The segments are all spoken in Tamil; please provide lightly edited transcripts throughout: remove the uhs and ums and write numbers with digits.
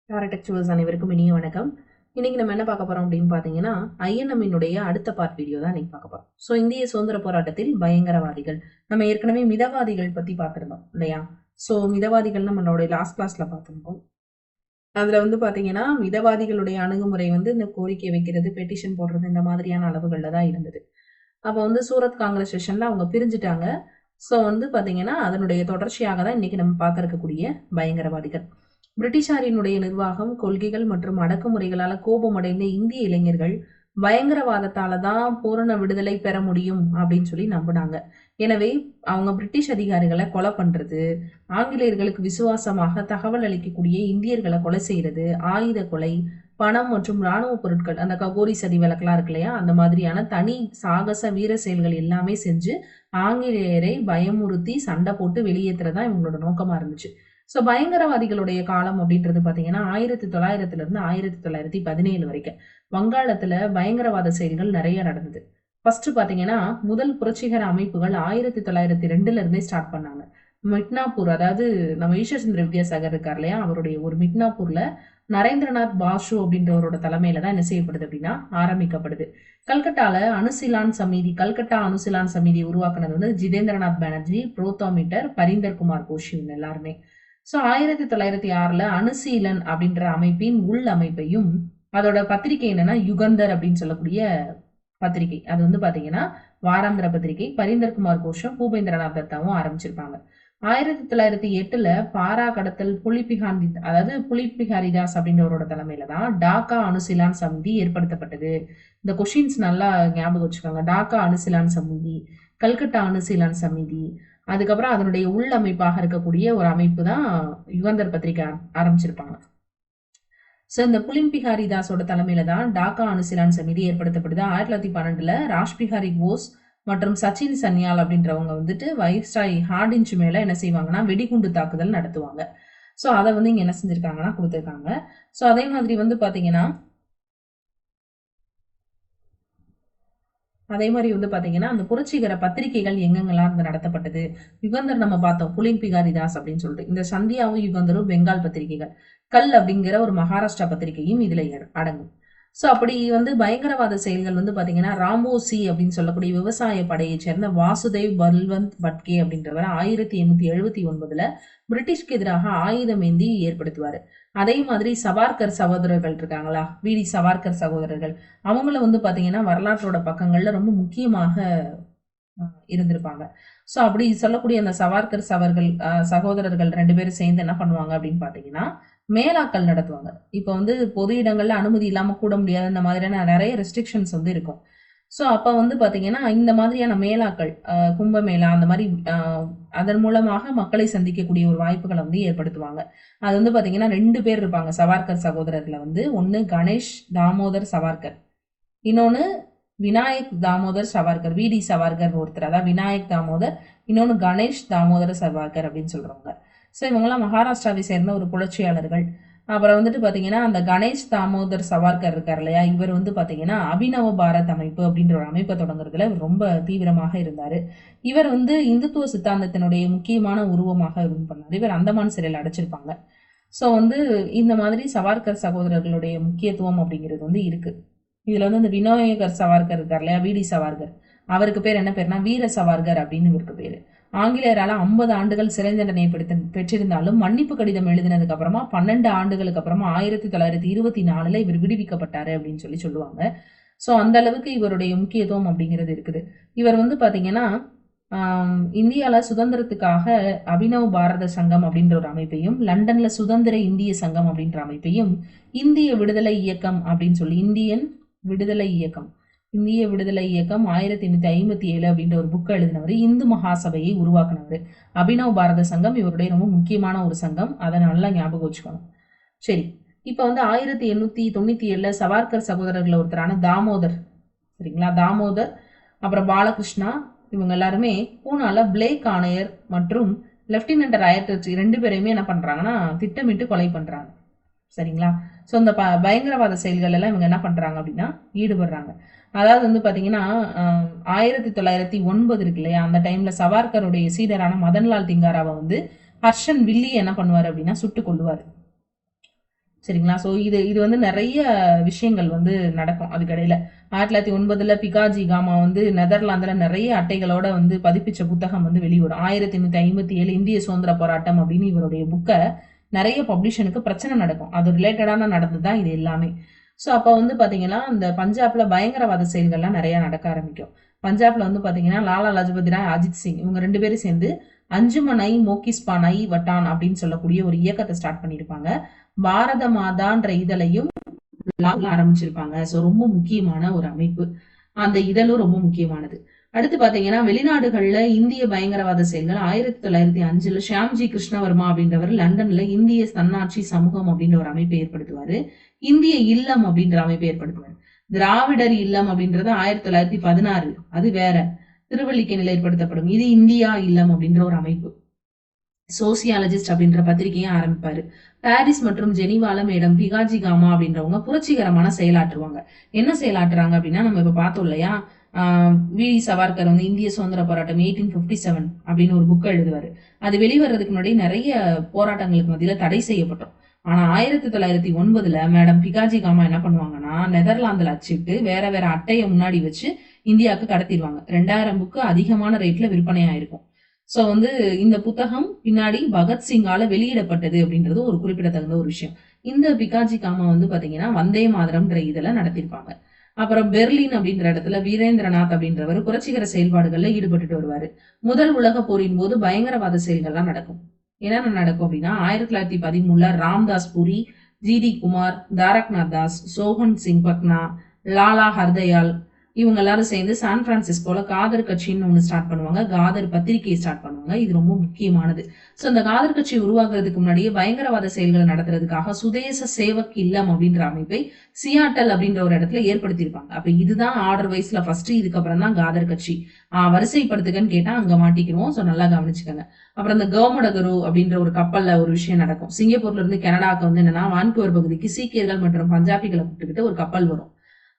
டெக்ஸ்டுவல்ஸ் அனைவருக்கும் இனிய வணக்கம். இன்னைக்கு நம்ம என்ன பார்க்க போறோம் அப்படின்னு பார்த்தீங்கன்னா, ஐஎன்எம்மினுடைய அடுத்த பார்ட் வீடியோ தான் இன்னைக்கு பார்க்க போறோம். ஸோ இந்திய சுதந்திர போராட்டத்தில் பயங்கரவாதிகள். நம்ம ஏற்கனவே மிதவாதிகள் பத்தி பார்த்திருந்தோம் இல்லையா? ஸோ மிதவாதிகள் நம்மளுடைய லாஸ்ட் கிளாஸ்ல பார்த்திருந்தோம். அதுல வந்து பாத்தீங்கன்னா, மிதவாதிகளுடைய அணுகுமுறை வந்து இந்த கோரிக்கை வைக்கிறது, பெட்டிஷன் போடுறது இந்த மாதிரியான அளவுகள்ல தான் இருந்தது. அப்ப வந்து சூரத் காங்கிரஸ் செஷன்ல அவங்க பிரிஞ்சுட்டாங்க. ஸோ வந்து பாத்தீங்கன்னா, அதனுடைய தொடர்ச்சியாக தான் இன்னைக்கு நம்ம பார்க்க இருக்கக்கூடிய பயங்கரவாதிகள். பிரிட்டிஷாரினுடைய நிர்வாகம், கொள்கைகள் மற்றும் அடக்குமுறைகளால கோபமடைந்த இந்திய இளைஞர்கள் பயங்கரவாதத்தால தான் பூரண விடுதலை பெற முடியும் அப்படின்னு சொல்லி நம்பினாங்க. எனவே அவங்க பிரிட்டிஷ் அதிகாரிகளை கொலை பண்றது, ஆங்கிலேயர்களுக்கு விசுவாசமாக தகவல் அளிக்கக்கூடிய இந்தியர்களை கொலை செய்யறது, ஆயுத கொலை, பணம் மற்றும் ராணுவ பொருட்கள், அந்த ககோரி சதி விளக்கெல்லாம் இருக்கு இல்லையா, அந்த மாதிரியான தனி சாகச வீர செயல்கள் எல்லாமே செஞ்சு ஆங்கிலேயரை பயமுறுத்தி சண்டை போட்டு வெளியேற்றுறதா இவங்களோட நோக்கமா இருந்துச்சு. ஸோ பயங்கரவாதிகளுடைய காலம் அப்படின்றது பார்த்தீங்கன்னா 1900 இருந்து 1917 வரைக்கும் வங்காளத்துல பயங்கரவாத செயல்கள் நிறைய நடந்தது. ஃபர்ஸ்ட் பாத்தீங்கன்னா முதல் புரட்சிகர அமைப்புகள் 1902 இருந்தே ஸ்டார்ட் பண்ணாங்க. மிட்னாப்பூர், அதாவது நம்ம ஈஸ்வர்சந்திர வித்யாசாகர் இருக்கார் இல்லையா, அவருடைய ஒரு மிட்னாப்பூர்ல நரேந்திரநாத் பாசு அப்படின்றவரோட தலைமையில தான் என்ன செய்யப்படுது அப்படின்னா ஆரம்பிக்கப்படுது. கல்கட்டா அனுசிலான் சமிதி உருவாக்குனது வந்து ஜிதேந்திரநாத் பானர்ஜி, புரோத்தோமீட்டர், பரீந்தர் குமார் கோஷ் இவங்க எல்லாருமே. ஸோ 1906 அனுசீலன் அப்படின்ற அமைப்பின் உள் அமைப்பையும், அதோட பத்திரிகை என்னன்னா யுகந்தர் அப்படின்னு சொல்லக்கூடிய பத்திரிகை, அது வந்து பாத்தீங்கன்னா வாராந்திர பத்திரிகை, பரீந்தர் குமார் கோஷும் பூபேந்திரநாத் தத்தாவும் ஆரம்பிச்சிருப்பாங்க. 1908 பாரா கடத்தல் புலிபிகாரிதாஸ் அப்படின்றவரோட தலைமையில தான் டாக்கா அனுசிலான் சமிதி ஏற்படுத்தப்பட்டது. இந்த கொஷின்ஸ் நல்லா ஞாபகம் வச்சுக்கோங்க. டாக்கா அனுசிலான் சமிதி, கல்கட்டா அனுசிலான் சமிதி, அதுக்கப்புறம் அதனுடைய உள் அமைப்பாக இருக்கக்கூடிய ஒரு அமைப்பு தான் யுகந்தர் பத்திரிகை ஆரம்பிச்சிருப்பாங்க. ஸோ இந்த புலிம்பிகாரி தாஸோட தலைமையில தான் டாக்கா அனுசிலான் சமிதி ஏற்படுத்தப்படுது. 1912 ராஷ்பிகாரி கோஸ் மற்றும் சச்சின் சன்யால் அப்படின்றவங்க வந்துட்டு வைஸ்ராய் ஹார்டின்ச் மேல என்ன செய்வாங்கன்னா வெடிகுண்டு தாக்குதல் நடத்துவாங்க. ஸோ அதை வந்து இங்க என்ன செஞ்சிருக்காங்கன்னா கொடுத்துருக்காங்க. ஸோ அதே மாதிரி வந்து பாத்தீங்கன்னா அந்த புரட்சிகர பத்திரிகைகள் எங்கெங்கெல்லாம் நடத்தப்பட்டது. யுகந்தர் நம்ம பார்த்தோம், புலிம்பிகாரி தாஸ் அப்படின்னு சொல்லிட்டு. இந்த சந்தியாவும் யுகந்தரும் பெங்கால் பத்திரிகைகள், கல் அப்படிங்கிற ஒரு மகாராஷ்டிரா பத்திரிகையும் இதுல அடங்கும். ஸோ அப்படி வந்து பயங்கரவாத செயல்கள் வந்து பாத்தீங்கன்னா ராம்போசி அப்படின்னு சொல்லக்கூடிய விவசாய படையை சேர்ந்த வாசுதேவ் பல்வந்த் பட்கே அப்படின்றவர் 1879 பிரிட்டிஷ்க்கு எதிராக ஆயுதம் ஏந்தி ஏற்படுத்துவாரு. அதே மாதிரி சவார்கர் சகோதரர்கள் இருக்காங்களா, விடி சவார்கர் சகோதரர்கள், அவங்கள வந்து பாத்தீங்கன்னா வரலாற்றோட பக்கங்கள்ல ரொம்ப முக்கியமாக இருந்திருப்பாங்க. ஸோ அப்படி சொல்லக்கூடிய அந்த சவார்கர் சகோதரர்கள் 2 பேரும் சேர்ந்து என்ன பண்ணுவாங்க அப்படின்னு பாத்தீங்கன்னா மேலாக்கள் நடத்துவாங்க. இப்போ வந்து பொது இடங்கள்ல அனுமதி இல்லாம கூட முடியாது, இந்த மாதிரியான நிறைய ரெஸ்ட்ரிக்ஷன்ஸ் வந்து இருக்கும். ஸோ அப்ப வந்து பாத்தீங்கன்னா இந்த மாதிரியான மேலாக்கள், கும்பமேளா அந்த மாதிரி அதன் மூலமாக மக்களை சந்திக்கக்கூடிய ஒரு வாய்ப்புகளை வந்து ஏற்படுத்துவாங்க. அது வந்து பாத்தீங்கன்னா 2 பேர் இருப்பாங்க சவார்கர் சகோதரர்களை வந்து. ஒன்னு கணேஷ் தாமோதர் சவார்கர், இன்னொன்னு விநாயக் தாமோதர் சவார்கர். விடி சவார்கர் ஒருத்தர், அதாவது விநாயக் தாமோதர், இன்னொன்னு கணேஷ் தாமோதர் சவார்கர் அப்படின்னு சொல்றவங்க. ஸோ இவங்கெல்லாம் மகாராஷ்டிராவை சேர்ந்த ஒரு புரட்சியாளர்கள். அப்புறம் வந்துட்டு பாத்தீங்கன்னா அந்த கணேஷ் தாமோதர் சவார்கர் இருக்கார் இல்லையா, இவர் வந்து பாத்தீங்கன்னா அபினவ பாரத் அமைப்பு அப்படின்ற ஒரு அமைப்பை தொடங்குறதுல ரொம்ப தீவிரமாக இருந்தாரு. இவர் வந்து இந்துத்துவ சித்தாந்தத்தினுடைய முக்கியமான உருவமாக பண்ணாரு. இவர் அந்தமான் சிறையில் அடைச்சிருப்பாங்க. ஸோ வந்து இந்த மாதிரி சவார்கர் சகோதரர்களுடைய முக்கியத்துவம் அப்படிங்கிறது வந்து இருக்கு. இதுல வந்து இந்த விநாயகர் சவார்கர் இருக்கார் இல்லையா, விடி சவார்கர், அவருக்கு பேர் என்ன பேர்னா வீர சவார்கர் அப்படின்னு இவருக்கு பேரு. ஆங்கிலேயரால 50 ஆண்டுகள் சிறை தண்டனை பெற்றிருந்தாலும் மன்னிப்பு கடிதம் எழுதினதுக்கு அப்புறமா 12 ஆண்டுகளுக்கு அப்புறமா 1924 இவர் விடுவிக்கப்பட்டாரு அப்படின்னு சொல்லுவாங்க. ஸோ அந்த அளவுக்கு இவருடைய முக்கியத்துவம் அப்படிங்கிறது இருக்குது. இவர் வந்து பாத்தீங்கன்னா இந்தியால சுதந்திரத்துக்காக அபினவ் பாரத சங்கம் அப்படின்ற ஒரு அமைப்பையும், லண்டன்ல சுதந்திர இந்திய சங்கம் அப்படின்ற அமைப்பையும், இந்திய விடுதலை இயக்கம் அப்படின்னு சொல்லி இந்திய விடுதலை இயக்கம் 1857 அப்படின்ற ஒரு புக்கை எழுதினவர், இந்து மகாசபையை உருவாக்குனவர். அபினவ் பாரத சங்கம் இவருடைய ரொம்ப முக்கியமான ஒரு சங்கம், அதை நல்லா ஞாபகம் வச்சுக்கணும். சரி, இப்ப வந்து 1897 சவார்கர் சகோதரர்கள் ஒருத்தரான தாமோதர், சரிங்களா, தாமோதர் அப்புறம் பாலகிருஷ்ணா, இவங்க எல்லாருமே பூனால பிளேக் ஆணையர் மற்றும் லெப்டினன்ட் ராயர்ட் 2 பேரையுமே என்ன பண்றாங்கன்னா திட்டமிட்டு கொலை பண்றாங்க. சரிங்களா. ஸோ இந்த பயங்கரவாத செயல்கள் எல்லாம் இவங்க என்ன பண்றாங்க அப்படின்னா ஈடுபடுறாங்க. அதாவது வந்து பாத்தீங்கன்னா 1909 இருக்கு இல்லையா, அந்த டைம்ல சவார்கருடைய சீடரான மதன்லால் திங்காராவை வந்து ஹர்ஷன் வில்லி என்ன பண்ணுவாரு அப்படின்னா சுட்டு கொள்ளுவாரு. சரிங்களா. ஸோ இது இது வந்து நிறைய விஷயங்கள் வந்து நடக்கும் அதுக்கடையில. 1909 பிகாஜி காமா வந்து நெதர்லாந்துல நிறைய அட்டைகளோட வந்து பதிப்பிச்ச புத்தகம் வந்து வெளிவரும். 1857 இந்திய சுதந்திர போராட்டம் அப்படின்னு இவருடைய புக்கை நிறைய பப்ளிஷனுக்கு பிரச்சனை நடக்கும். அது ரிலேட்டடான நடந்தது தான் இது எல்லாமே. ஸோ அப்போ வந்து பாத்தீங்கன்னா இந்த பஞ்சாப்ல பயங்கரவாத செயல்கள்லாம் நிறைய நடக்க ஆரம்பிக்கும். பஞ்சாப்ல வந்து பாத்தீங்கன்னா லாலா லஜபதி ராய், அஜித் சிங் இவங்க 2 பேரும் சேர்ந்து அஞ்சுமன் ஐ மோகிஸ்பான் ஐ வட்டான் அப்படின்னு சொல்லக்கூடிய ஒரு இயக்கத்தை ஸ்டார்ட் பண்ணியிருப்பாங்க. பாரத மாதான்ற இதழையும் ஆரம்பிச்சிருப்பாங்க. ஸோ ரொம்ப முக்கியமான ஒரு அமைப்பு. அந்த இதழும் ரொம்ப முக்கியமானது. அடுத்து பாத்தீங்கன்னா வெளிநாடுகள்ல இந்திய பயங்கரவாத செயல்கள் 1905 ஷியாம்ஜி கிருஷ்ணவர்மா அப்படின்றவர் லண்டன்ல இந்திய தன்னாட்சி சமூகம் அப்படின்ற ஒரு அமைப்பை ஏற்படுத்துவாரு. இந்திய இல்லம் அப்படின்ற அமைப்பை ஏற்படுத்துவாரு. திராவிடர் இல்லம் அப்படின்றது 1916, அது வேற. திருவல்லிக்கேணியில் ஏற்படுத்தப்படும். இது இந்தியா இல்லம் அப்படின்ற ஒரு அமைப்பு. சோசியாலஜிஸ்ட் அப்படின்ற பத்திரிகையை ஆரம்பிப்பாரு. பாரிஸ் மற்றும் ஜெனிவால மேடம் பிகாஜி காமா அப்படின்றவங்க புரட்சிகரமான செயலாற்றுவாங்க. என்ன செயலாற்றுறாங்க அப்படின்னா, நம்ம இப்ப பார்த்தோம் இல்லையா, வி சவார்கர் வந்து இந்திய சுதந்திர போராட்டம் 1857 அப்படின்னு ஒரு புக் எழுதுவாரு. அது வெளிவரதுக்கு முன்னாடி நிறைய போராட்டங்களுக்கு மத்தியில தடை செய்யப்பட்டோம். ஆனா 1909 மேடம் பிகாஜி காமா என்ன பண்ணுவாங்கன்னா, நெதர்லாந்துல அச்சிட்டு வேற வேற அட்டைய முன்னாடி வச்சு இந்தியாவுக்கு கடத்திடுவாங்க. 2000 புக்கு அதிகமான ரேட்ல விற்பனை ஆயிருக்கும். சோ வந்து இந்த புத்தகம் பின்னாடி பகத்சிங்கால வெளியிடப்பட்டது அப்படின்றது ஒரு குறிப்பிடத்தகுந்த ஒரு விஷயம். இந்த பிகாஜி காமா வந்து பாத்தீங்கன்னா வந்தே மாதரம்ன்ற இதெல்லாம் நடத்திருப்பாங்க. அப்புறம் பெர்லின் அப்படின்ற இடத்துல வீரேந்திரநாத் அப்படின்றவர் புரட்சிகர செயல்பாடுகள்ல ஈடுபட்டுட்டு வருவாரு. முதல் உலக போரின் போது பயங்கரவாத செயல்கள்லாம் நடக்கும். என்னென்ன நடக்கும் அப்படின்னா, 1913 ராம்தாஸ் புரி, ஜி.டி. குமார், தாரக்நாத் தாஸ், சோஹன் சிங் பக்னா, லாலா ஹர்தயால் இவங்க எல்லாரும் சேர்ந்து சான் பிரான்சிஸ்கோல காதர் கட்சின்னு ஒண்ணு ஸ்டார்ட் பண்ணுவாங்க. காதர் பத்திரிகையை ஸ்டார்ட் பண்ணுவாங்க. இது ரொம்ப முக்கியமானது. சோ இந்த காதர் கட்சி உருவாக்குறதுக்கு முன்னாடியே பயங்கரவாத செயல்களை நடத்துறதுக்காக சுதேச சேவக் இல்லம் அப்படின்ற அமைப்பை சியாட்டல் அப்படின்ற ஒரு இடத்துல ஏற்படுத்தியிருப்பாங்க. அப்ப இதுதான் ஆர்டர் வைஸ்ல ஃபர்ஸ்ட், இதுக்கப்புறம் தான் காதர் கட்சி. வரிசைப்படுத்துக்கன்னு கேட்டா அங்க மாட்டிக்கிறோம். சோ நல்லா கவனிச்சுக்கோங்க. அப்புறம் இந்த கௌமடகுரு அப்படின்ற ஒரு கப்பல்ல ஒரு விஷயம் நடக்கும். சிங்கப்பூர்ல இருந்து கனடாவுக்கு வந்து என்னன்னா, வான்கூவர் பகுதிக்கு சீக்கியர்கள் மற்றும் பஞ்சாபிகளை கூப்பிட்டுக்கிட்டு ஒரு கப்பல் வரும்.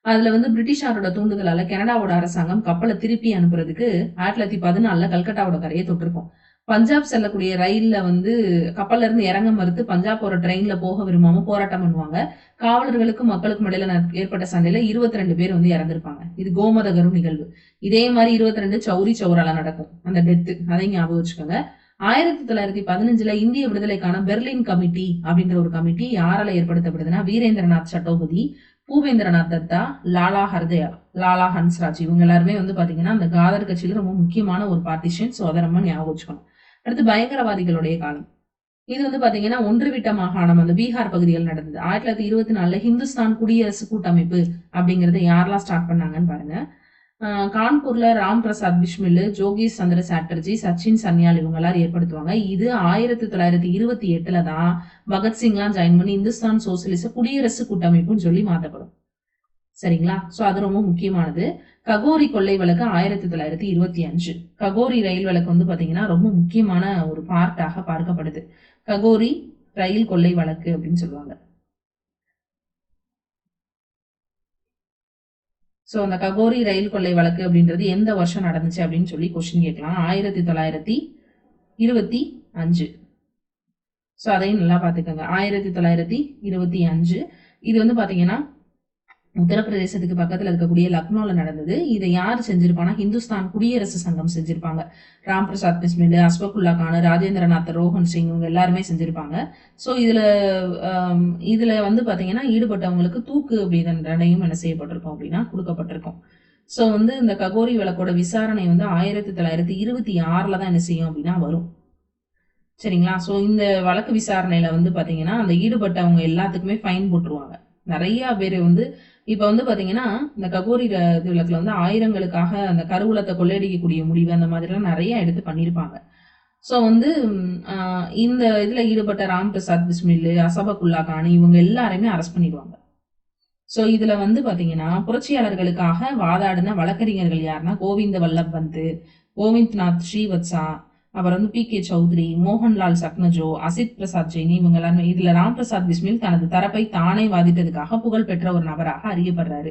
அதுல வந்து பிரிட்டிஷாரோட தூண்டுதலால கனடாவோட அரசாங்கம் கப்பலை திருப்பி அனுப்புறதுக்கு 1914 கல்கட்டாவோட கரையை தொட்டிருக்கும். பஞ்சாப் செல்லக்கூடிய ரயில்ல வந்து கப்பல்ல இருந்து இறங்க மறுத்து பஞ்சாப் ஒரு ட்ரெயின்ல போக விரும்பாம போராட்டம் பண்ணுவாங்க. காவலர்களுக்கும் மக்களுக்கும் இடையில ஏற்பட்ட சண்டையில 22 பேர் வந்து இறந்திருப்பாங்க. இது கோமதகரு நிகழ்வு. இதே மாதிரி 22 சௌரி சௌரால நடக்கும் அந்த டெத்து. அதை ஞாபகம் வச்சுக்கோங்க. 1915 இந்திய விடுதலைக்கான பெர்லின் கமிட்டி அப்படின்ற ஒரு கமிட்டி யாரால ஏற்படுத்தப்படுதுன்னா, வீரேந்திரநாத் சட்டோபதி, பூபேந்திரநாத் தத்தா, லாலா ஹர்தயால், லாலா ஹன்ஸ்ராஜ் இவங்க எல்லாருமே வந்து பாத்தீங்கன்னா அந்த காதர் கட்சியில ரொம்ப முக்கியமான ஒரு பார்ட்டிஷன். சோ அதை நம்ம ஞாபகம் வச்சுக்கணும். அடுத்து பயங்கரவாதிகளுடைய காலம். இது வந்து பாத்தீங்கன்னா ஒன்றுவிட்ட மாகாணம் அந்த பீகார் பகுதிகள் நடந்தது. 1924 ஹிந்துஸ்தான் குடியரசு கூட்டமைப்பு அப்படிங்கறத யாரெல்லாம் ஸ்டார்ட் பண்ணாங்கன்னு பாருங்க. கான்பூர்ல ராம் பிரசாத் பிஸ்மில், ஜோகேஷ் சந்திர சாட்டர்ஜி, சச்சின் சன்யால் இவங்க எல்லாரும் ஏற்படுத்துவாங்க. இது 1928 தான் பகத்சிங்லாம் ஜாயின் பண்ணி இந்துஸ்தான் சோசியலிச குடியரசு கூட்டமைப்புன்னு சொல்லி மாற்றப்படும். சரிங்களா. சோ அது ரொம்ப முக்கியமானது. ககோரி கொள்ளை வழக்கு 1925. ககோரி ரயில் வழக்கு வந்து பாத்தீங்கன்னா ரொம்ப முக்கியமான ஒரு பார்ட்டாக பார்க்கப்படுது. ககோரி ரயில் கொள்ளை வழக்கு அப்படின்னு சொல்லுவாங்க. சோ அந்த ககோரி ரயில் கொள்ளை வழக்கு அப்படின்றது எந்த வருஷம் நடந்துச்சு அப்படின்னு சொல்லி கொஸ்டின் கேட்கலாம். 1925. சோ அதையும் நல்லா பாத்துக்கோங்க. 1925. இது வந்து பாத்தீங்கன்னா உத்தரப்பிரதேசத்துக்கு பக்கத்துல இருக்கக்கூடிய லக்னோல நடந்தது. இதை யார் செஞ்சிருப்பாங்கன்னா ஹிந்துஸ்தான் குடியரசு சங்கம் செஞ்சிருப்பாங்க. ராம் பிரசாத் பிஸ்மில், அஸ்வகுல்லா கான், ராஜேந்திரநாத், ரோஹன் சிங் இவங்க எல்லாருமே செஞ்சிருப்பாங்க. சோ இதுல வந்து பாத்தீங்கன்னா ஈடுபட்டவங்களுக்கு தூக்கு அப்படிங்கிற தண்டனையும் என்ன செய்யப்பட்டிருக்கும் அப்படின்னா கொடுக்கப்பட்டிருக்கும். சோ வந்து இந்த ககோரி வழக்கோட விசாரணை வந்து 1926 தான் என்ன செய்யும் அப்படின்னா வரும். சரிங்களா. சோ இந்த வழக்கு விசாரணையில வந்து பாத்தீங்கன்னா அந்த ஈடுபட்டவங்க எல்லாத்துக்குமே ஃபைன் போட்டுருவாங்க. நிறைய பேர் வந்து இப்ப வந்து பாத்தீங்கன்னா இந்த ககோரி வழக்குல வந்து ஆயிரங்களுக்காக அந்த கருவூலத்தை கொள்ளையடிக்கக்கூடிய முடிவு அந்த மாதிரி எல்லாம் நிறைய எடுத்து பண்ணிருப்பாங்க. சோ வந்து இந்த இதுல ஈடுபட்ட ராம் பிரசாத் பிஸ்மில், அசபகுல்லா கான் இவங்க எல்லாருமே அரெஸ்ட் பண்ணிடுவாங்க. சோ இதுல வந்து பாத்தீங்கன்னா புரட்சியாளர்களுக்காக வாதாடின வழக்கறிஞர்கள் யாருன்னா கோவிந்த வல்லப் பந்த், கோவிந்த்நாத் ஸ்ரீவத்சா, அப்புறம் வந்து பி.கே. சௌத்ரி, மோகன்லால் சக்னஜோ, அசித் பிரசாத் ஜெயினி இவங்க எல்லாருமே. இதுல ராம் பிரசாத் பிஸ்மில் தனது தரப்பை தானே வாதிட்டதுக்காக புகழ் பெற்ற ஒரு நபராக அறியப்படுறாரு.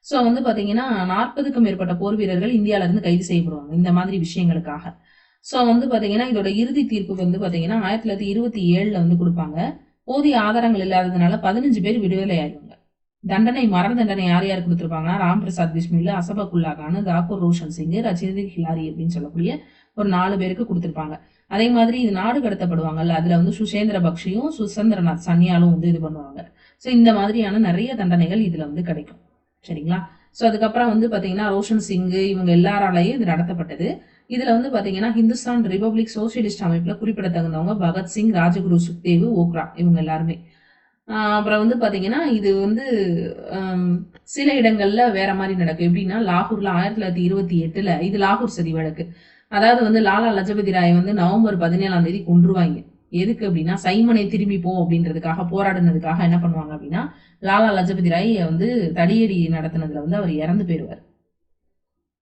சோ வந்து பாத்தீங்கன்னா 40க்கும் மேற்பட்ட போர் வீரர்கள் இந்தியால இருந்து கைது செய்யப்படுவாங்க இந்த மாதிரி விஷயங்களுக்காக. சோ வந்து பாத்தீங்கன்னா இதோட இறுதி தீர்ப்பு வந்து பாத்தீங்கன்னா 1927 வந்து கொடுப்பாங்க. போதிய ஆதாரங்கள் இல்லாததுனால 15 பேர் விடுதலை ஆயிடுவாங்க. மரண தண்டனை யார் யார் கொடுத்திருப்பாங்கன்னா, ராம் பிரசாத் பிஸ்மில், அசபகுல்லா கான், தாக்கூர் ரோஷன் சிங், ரஜினி ஹிலாரி அப்படின்னு சொல்லக்கூடிய ஒரு 4 பேருக்கு கொடுத்திருப்பாங்க. அதே மாதிரி இது நாடு கடத்தப்படுவாங்கல்ல, அதுல வந்து சுஷேந்திர பக்ஷியும் சுசேந்திரநாத் சன்னியாலும் வந்து இது பண்ணுவாங்க. ஸோ இந்த மாதிரியான நிறைய தண்டனைகள் இதுல வந்து கிடைக்கும். சரிங்களா? ஸோ அதுக்கப்புறம் வந்து பாத்தீங்கன்னா ரோஷன் சிங் இவங்க எல்லாராலையும் இது நடத்தப்பட்டது. இதுல வந்து பாத்தீங்கன்னா ஹிந்துஸ்தான் ரிபப்ளிக் சோசியலிஸ்ட் அமைப்புல குறிப்பிடத்தகுந்தவங்க பகத்சிங், ராஜகுரு சுக்தேவ், ஓக்ரா இவங்க எல்லாருமே. அப்புறம் வந்து பாத்தீங்கன்னா இது வந்து சில இடங்கள்ல வேற மாதிரி நடக்கும். எப்படின்னா லாகூர்ல 1928 இது லாகூர் சதி வழக்கு. அதாவது வந்து லாலா லஜபதி ராய் வந்து நவம்பர் 17 கொன்றுவாங்க. எதுக்கு அப்படின்னா சைமனை திரும்பி போ அப்படின்றதுக்காக போராடினதுக்காக என்ன பண்ணுவாங்க அப்படின்னா லாலா லஜபதி ராய் வந்து தடியடி நடத்தினதுல வந்து அவர் இறந்து போயிடுவார்.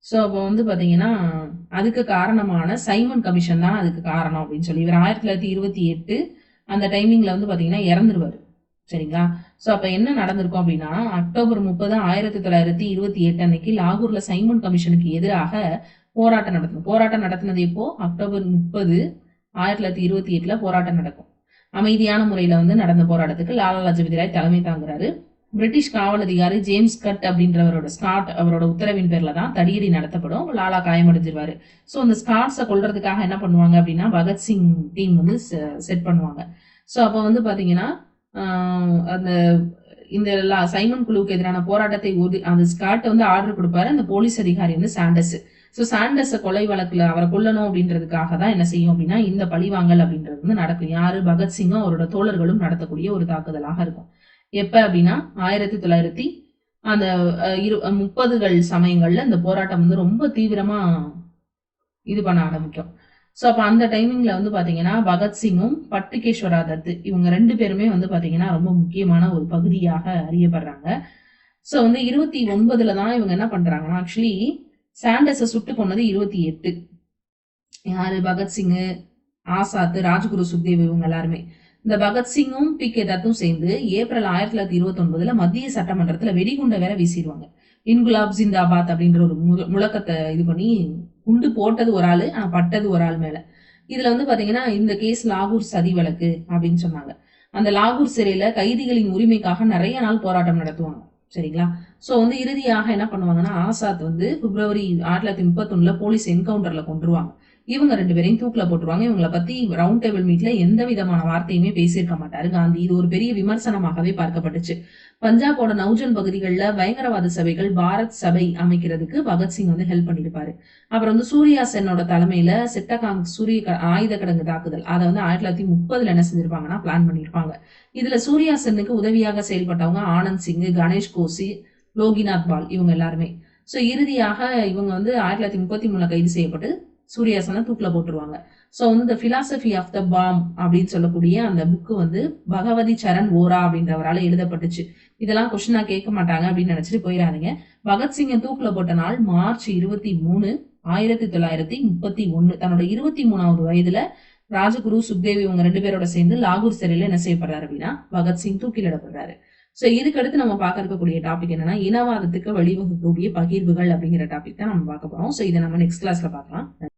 ஸோ அப்போ வந்து பாத்தீங்கன்னா அதுக்கு காரணமான சைமன் கமிஷன் தான் அதுக்கு காரணம் அப்படின்னு சொல்லி இவர் 1928 அந்த டைமிங்ல வந்து பாத்தீங்கன்னா இறந்துருவாரு. சரிங்களா? சோ அப்ப என்ன நடந்திருக்கும் அப்படின்னா அக்டோபர் 30, 1928 அன்னைக்கு லாகூர்ல சைமன் கமிஷனுக்கு எதிராக போராட்டம் நடத்தினது எப்போ அக்டோபர் 30, 1928 போராட்டம் நடக்கும். அமைதியான முறையில வந்து நடந்த போராட்டத்துக்கு லாலா லஜபதி ராய் தலைமை தாங்குறாரு. பிரிட்டிஷ் காவல் அதிகாரி ஜேம்ஸ் கட் அவரோட உத்தரவின் பேர்ல தான் தடியடி நடத்தப்படும். லாலா காயமடைஞ்சிருவாரு. சோ அந்த ஸ்காட்ஸை கொல்றதுக்காக என்ன பண்ணுவாங்க அப்படின்னா பகத்சிங் டீம் வந்து செட் பண்ணுவாங்க. சோ அப்ப வந்து பாத்தீங்கன்னா அந்த இந்த சைமன் குழுவுக்கு எதிரான போராட்டத்தை அந்த ஸ்காட் வந்து ஆர்டர் கொடுப்பாரு அந்த போலீஸ் அதிகாரி வந்து சாண்டஸ். ஸோ சாண்டஸ் கொலை வழக்குல அவரை கொல்லணும் அப்படின்றதுக்காக தான் என்ன செய்யும் அப்படின்னா இந்த பழிவாங்கல் அப்படின்றது வந்து நடக்கும். யாரு பகத்சிங்கும் அவரோட தோழர்களும் நடத்தக்கூடிய ஒரு தாக்குதலாக இருக்கும். எப்ப அப்படின்னா 1900 அந்த 30கள் சமயங்கள்ல இந்த போராட்டம் வந்து ரொம்ப தீவிரமா இது பண்ண ஆரம்பிக்கும். ஸோ அப்போ அந்த டைமிங்ல வந்து பாத்தீங்கன்னா பகத்சிங்கும் பட்டுகேஸ்வரா தத் இவங்க 2 பேருமே வந்து பாத்தீங்கன்னா ரொம்ப முக்கியமான ஒரு பகுதியாக அறியப்படுறாங்க. ஸோ வந்து 29 தான் இவங்க என்ன பண்றாங்கன்னா ஆக்சுவலி சாண்டஸை சுட்டு கொண்டது 28. யாரு பகத்சிங், ஆசாத், ராஜ்குரு சுக்தேவ் இவங்க எல்லாருமே. இந்த பகத்சிங்கும் பி கே தத்தும் சேர்ந்து ஏப்ரல் 1929 மத்திய சட்டமன்றத்துல வெடிகுண்டை வேற வீசிடுவாங்க. இன்குலாப் ஜிந்தாபாத் அப்படின்ற ஒரு முழக்கத்தை இது பண்ணி குண்டு போட்டது ஒரு ஆளு, ஆனா பட்டது ஒரு ஆள் மேல. இதுல வந்து பாத்தீங்கன்னா இந்த கேஸ் லாகூர் சதி வழக்கு அப்படின்னு சொன்னாங்க. அந்த லாகூர் சிறையில கைதிகளின் உரிமைக்காக நிறைய நாள் போராட்டம் நடத்துவாங்க. சரிங்களா? சோ வந்து இறுதியாக என்ன பண்ணுவாங்கன்னா ஆசாத் வந்து பிப்ரவரி 1931 போலீஸ் என்கவுண்டர்ல கொண்டுருவாங்க. இவங்க 2 பேரையும் தூக்கில போட்டுருவாங்க. இவங்களை பத்தி ரவுண்ட் டேபிள் மீட்ல எந்த விதமான வார்த்தையுமே பேசியிருக்க மாட்டாரு காந்தி. இது ஒரு பெரிய விமர்சனமாகவே பார்க்கப்பட்டுச்சு. பஞ்சாபோட நௌஜன் பகுதிகளில் பயங்கரவாத சபைகள் பாரத் சபை அமைக்கிறதுக்கு பகத்சிங் வந்து ஹெல்ப் பண்ணிருப்பாரு. அப்புறம் வந்து சூர்யா சென்னோட தலைமையில சிட்டகாங் ஆயுத கிடங்கு தாக்குதல் அதை வந்து 1930 என்ன செஞ்சிருப்பாங்கன்னா பிளான் பண்ணிருப்பாங்க. இதுல சூர்யா சென்னுக்கு உதவியாக செயல்பட்டவங்க ஆனந்த் சிங், கணேஷ் கோசி, லோகிநாத் பால் இவங்க எல்லாருமே. சோ இறுதியாக இவங்க வந்து 1933 கைது செய்யப்பட்டு சூர்யாசனை தூக்கில போட்டுருவாங்க. சோ வந்து the philosophy of the bomb அப்படின்னு சொல்லக்கூடிய அந்த புக்கு வந்து பகவதி சரண் ஓரா அப்படின்றவரால எழுதப்பட்டுச்சு. இதெல்லாம் கொஸ்டினா கேட்க மாட்டாங்க அப்படின்னு நினைச்சிட்டு போயிடாதீங்க. பகத்சிங்கை தூக்கில போட்ட நாள் மார்ச் 23, 1931. தன்னோட 23வது வயதுல ராஜகுரு சுக்தேவ் இவங்க 2 பேரோட சேர்ந்து லாகூர் சிறையில என்ன செய்யப்படுறாரு அப்படின்னா பகத்சிங் தூக்கிலிடப்படுறாரு. சோ இதுக்கு அடுத்து நம்ம பார்க்க இருக்கக்கூடிய டாபிக் என்னன்னா இனவாதத்துக்கு வழிவகுக்கக்கூடிய பகிர்வுகள் அப்படிங்கிற டாபிக் தான் நம்ம பார்க்க போறோம். சோ இதை நம்ம நெக்ஸ்ட் கிளாஸ்ல பார்க்கலாம்.